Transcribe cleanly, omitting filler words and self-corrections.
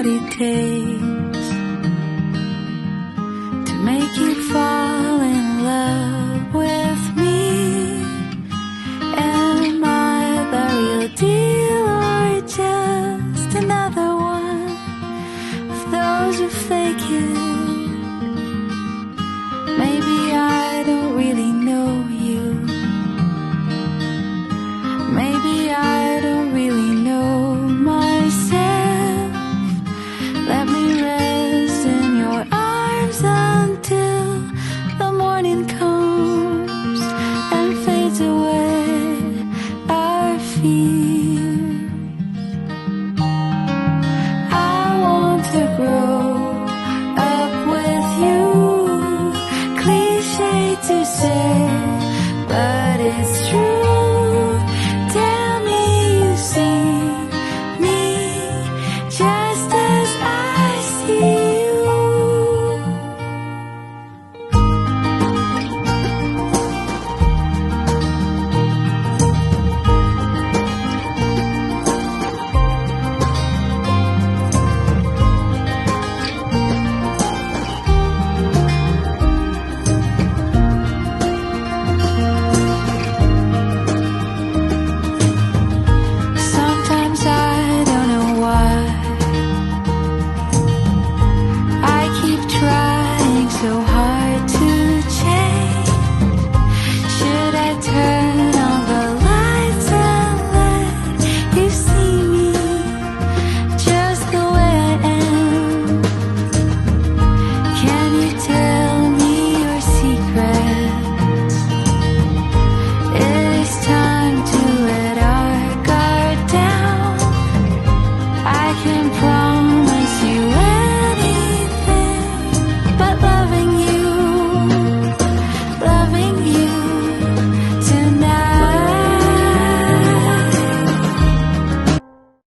what it takes to make you fall in love with me. Am I the real deal or just another one of those who fake it? Maybe I don't really know you. Maybe I don't really know myself. Let me rest in your arms until the morning comes and fades away our fears. I want to grow up with you. Cliche to say, but it's true.